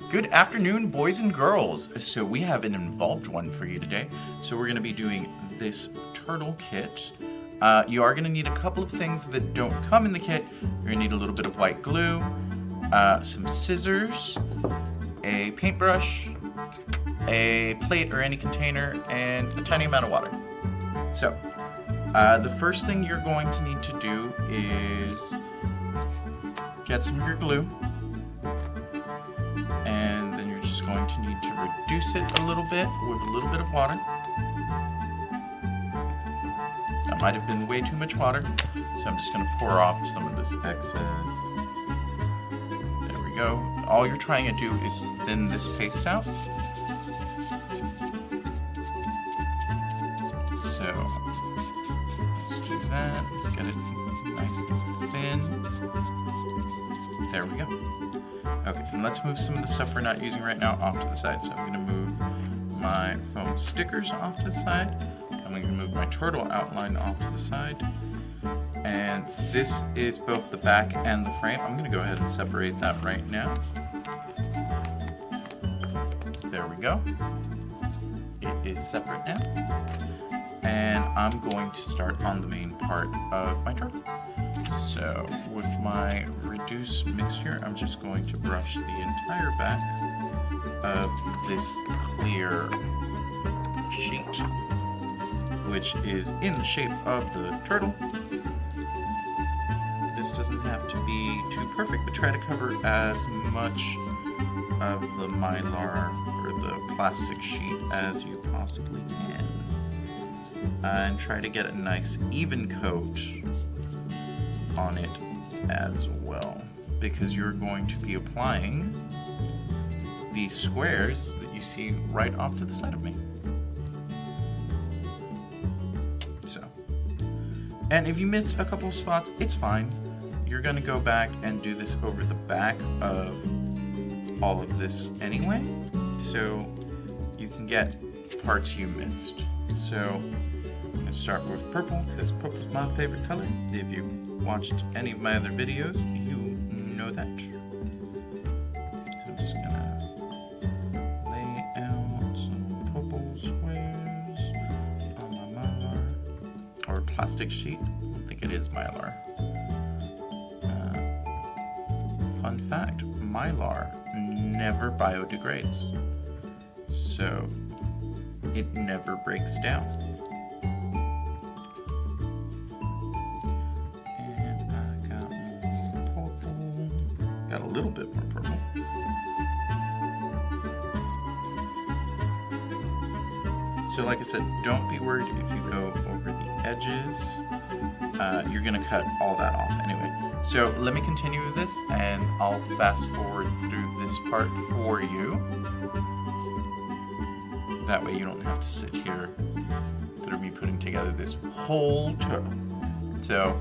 Good afternoon, boys and girls. So we have an involved one for you today. So we're going to be doing this turtle kit. You are going to need a couple of things that don't come in the kit. You're going to need a little bit of white glue, some scissors, a paintbrush, a plate or any container, and a tiny amount of water. So the first thing you're going to need to do is get some of your glue. And then you're just going to need to reduce it a little bit with a little bit of water. That might have been way too much water, so I'm just going to pour off some of this excess. There we go. All you're trying to do is thin this paste out. So let's do that. Let's get it nice and thin. There we go. Okay, and let's move some of the stuff we're not using right now off to the side. So I'm going to move my foam stickers off to the side. I'm going to move my turtle outline off to the side. And this is both the back and the frame. I'm going to go ahead and separate that right now. There we go. It is separate now. And I'm going to start on the main part of my turtle. So with my reduced mixture, I'm just going to brush the entire back of this clear sheet, which is in the shape of the turtle. This doesn't have to be too perfect, but try to cover as much of the mylar or the plastic sheet as you possibly can. And try to get a nice even coat on it as well, because you're going to be applying these squares that you see right off to the side of me. So, and if you miss a couple spots, it's fine. You're going to go back and do this over the back of all of this anyway, so you can get parts you missed. So I'm going to start with purple, because purple is my favorite color. If you watched any of my other videos, you know that. So I'm just gonna lay out some purple squares on my mylar, or plastic sheet. I don't think it is mylar. Fun fact, mylar never biodegrades, so it never breaks down. Got a little bit more purple. So like I said, don't be worried if you go over the edges. You're gonna cut all that off anyway. So let me continue with this, and I'll fast forward through this part for you. That way you don't have to sit here through me putting together this whole turtle. So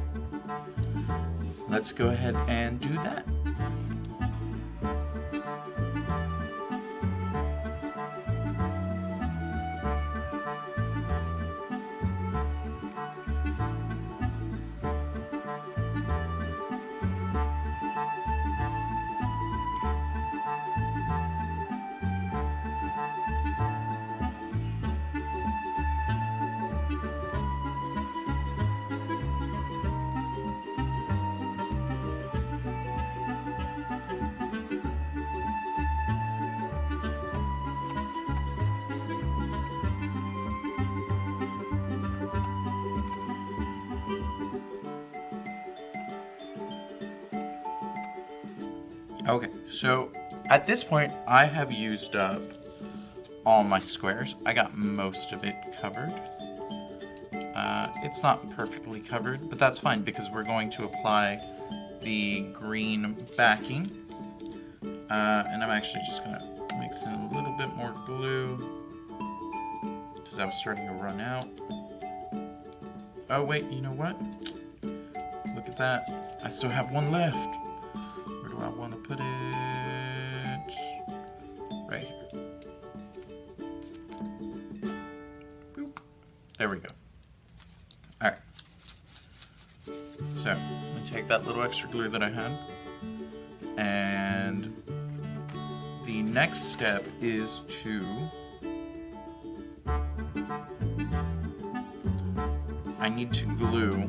let's go ahead and do that. Okay, so at this point, I have used up all my squares. I got most of it covered. It's not perfectly covered, but that's fine because we're going to apply the green backing. And I'm actually just gonna mix in a little bit more glue because I'm starting to run out. Oh wait, you know what? Look at that. I still have one left. Where do I want to put it? Right here. Boop. There we go. Alright. So, I'm going to take that little extra glue that I had, and the next step is to I need to glue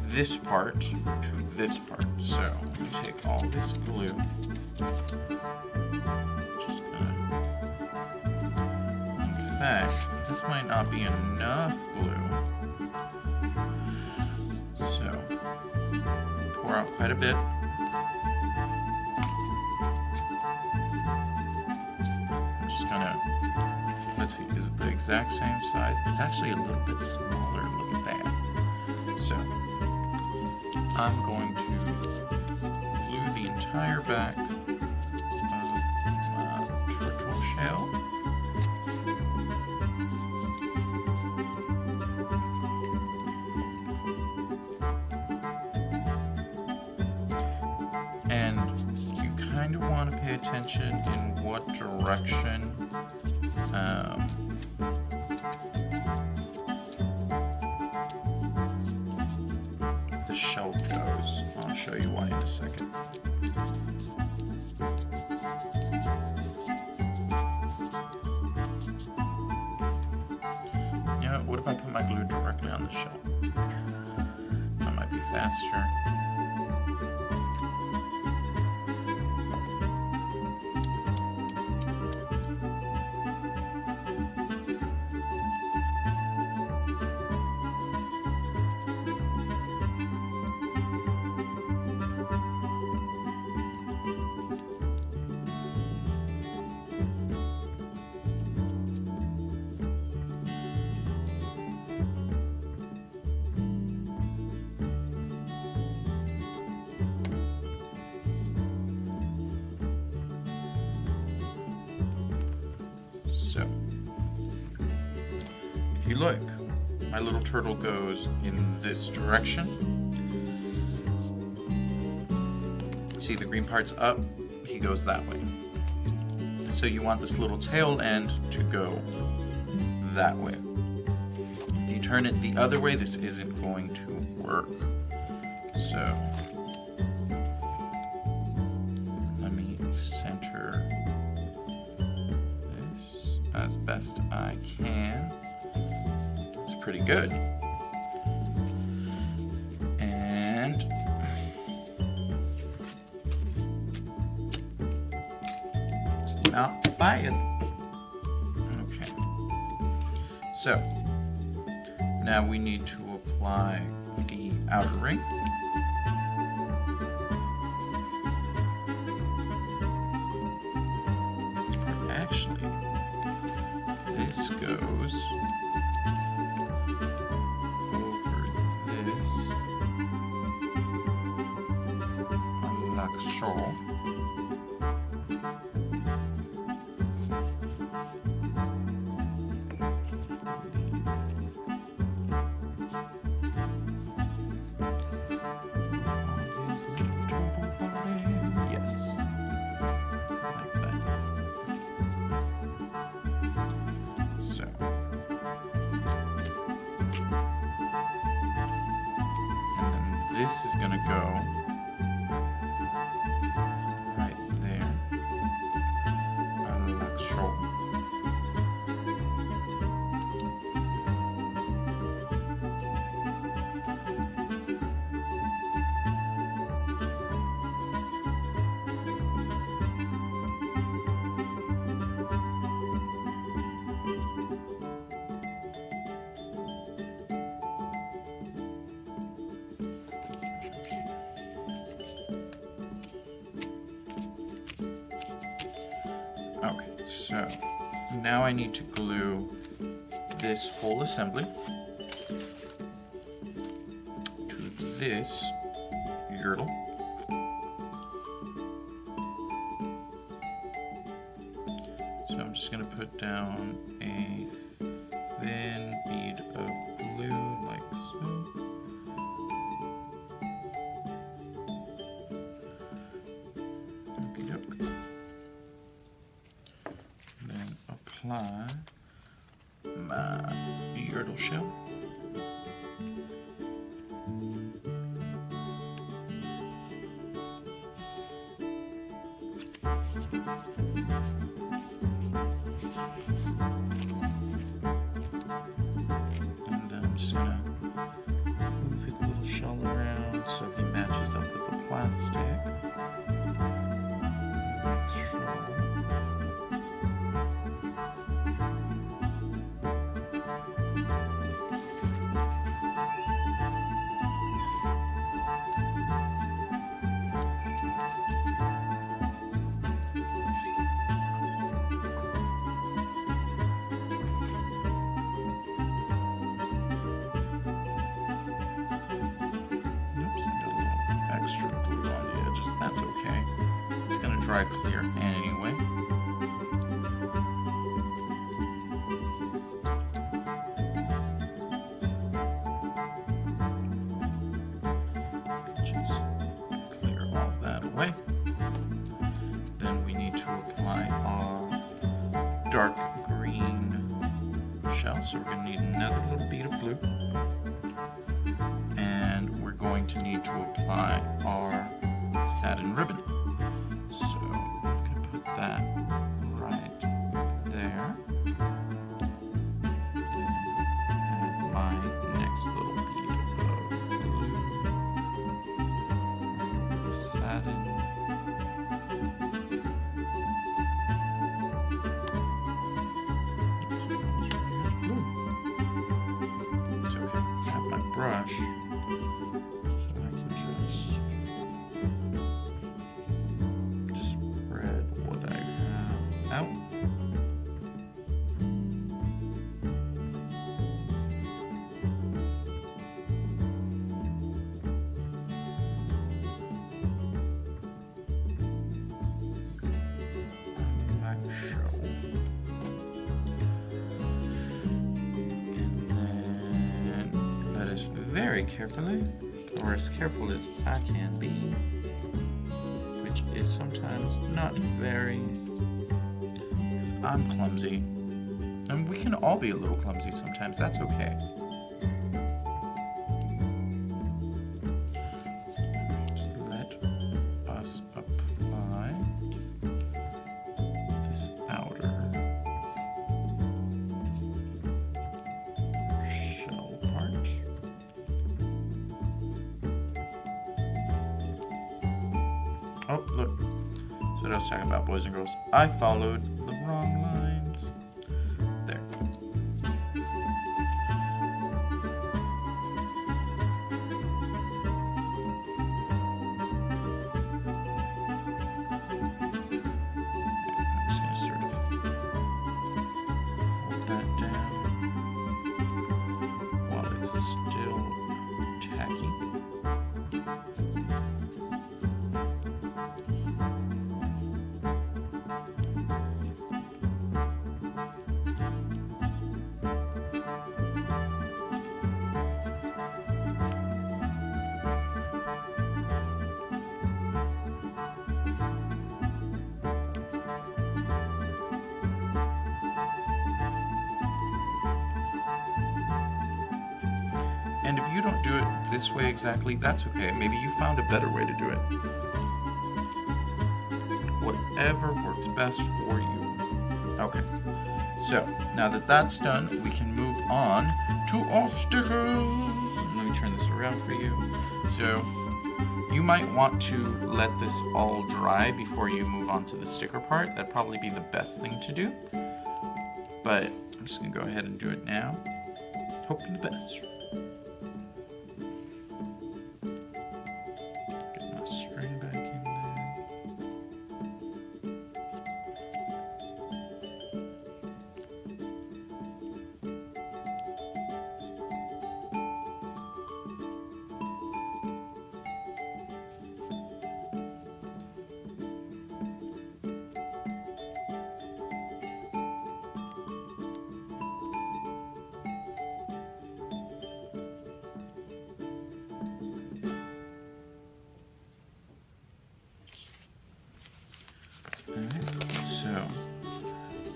this part to this part. So let me take all this glue. Just gonna, in fact, this might not be enough glue. So pour out quite a bit. I'm just gonna, let's see, is it the exact same size? It's actually a little bit smaller. Look at that. So I'm going to glue the entire back of my turtle shell. And you kind of want to pay attention in what direction the shell goes. I'll show you why in a second. You know, what if I put my glue directly on the shell? That might be faster. So, if you look, my little turtle goes in this direction. See the green part's up, he goes that way. So you want this little tail end to go that way. If you turn it the other way, this isn't going to work. So, let me center this as best I can. It's pretty good. And it's not bad. Okay. So now we need to apply the outer ring. Actually, this goes over this like so. This is going to go right there, like so. Okay, so now I need to glue this whole assembly to this girdle. So I'm just going to put down a thin bead of glue like so. Apply my girdle shell. dry clear anyway. Just clear all that away. Then we need to apply our dark green shell, so we're going to need another little bead of blue. And we're going to need to apply our satin ribbon. So I'm going to put that right there. And my next little bead of blue. The satin. It's okay. I have my brush. Out. And then let us very carefully, or as careful as I can be, which is sometimes not very. I'm clumsy. And we can all be a little clumsy sometimes. That's okay. Let us apply this outer shell part. Oh, look. That's what I was talking about, boys and girls. I followed the wrong lines. There. I'm just going to sort of hold that down while it's still tacky. And if you don't do it this way exactly, that's okay. Maybe you found a better way to do it. Whatever works best for you. Okay, so now that that's done, we can move on to our stickers. Let me turn this around for you. So you might want to let this all dry before you move on to the sticker part. That'd probably be the best thing to do. But I'm just gonna go ahead and do it now. Hope for the best. Get my string back in there. So,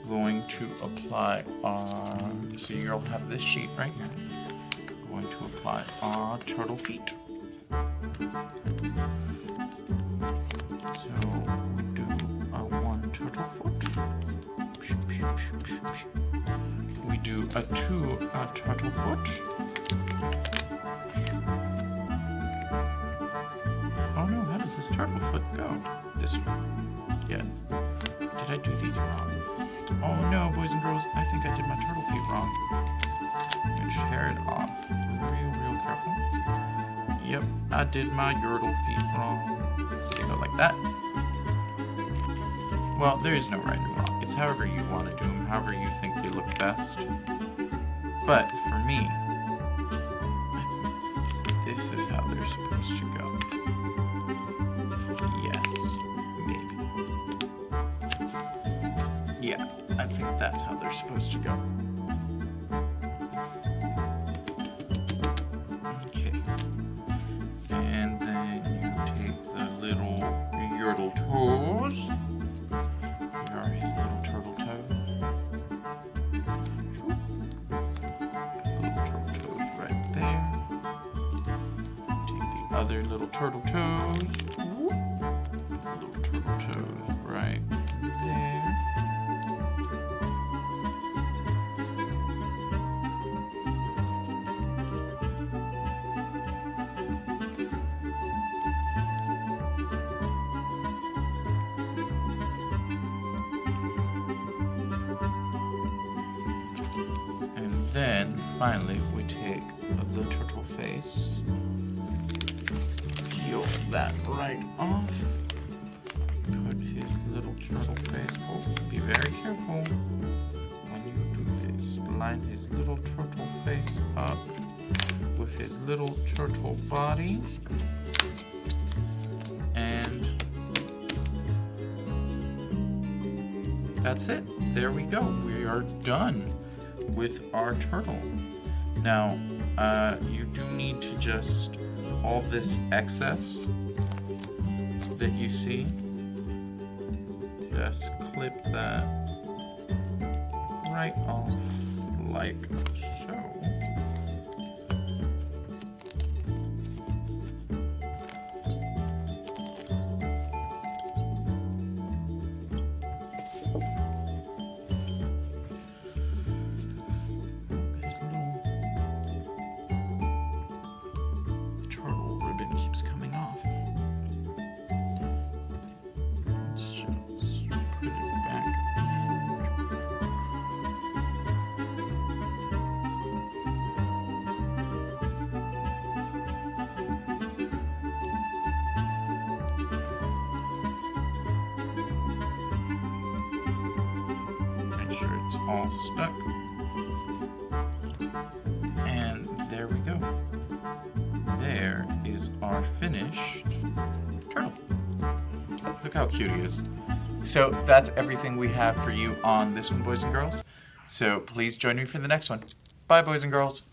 going to apply our, so you'll have this sheet right here. Going to apply our turtle feet. So, we do a 1 turtle foot. We do a 2 turtle foot. Oh no, how does this turtle foot go? This way. Yes. Did I do these wrong? Oh no, boys and girls, I think I did my turtle feet wrong. I'm gonna tear it off real careful. Yep, I did my yurtle feet wrong. They go like that. Well, there is no right and wrong. It's however you want to do them, however you think they look best. But for me, this is how they're supposed to go. Yes, maybe. I think that's how they're supposed to go. Okay. And then you take the little yodel toes. Here are his little turtle toes. Little turtle toes right there. Take the other little turtle toes. Little turtle toes right there. Then, finally, we take the turtle face, peel that right off, put his little turtle face, oh, be very careful when you do this, line his little turtle face up with his little turtle body, and that's it. There we go. We are done with our turtle. Now, you do need to just, all this excess that you see, just clip that right off like so. Sure it's all stuck, and there we go. There is our finished turtle. Look how cute he is. So that's everything we have for you on this one, boys and girls. So please join me for the next one. Bye, boys and girls.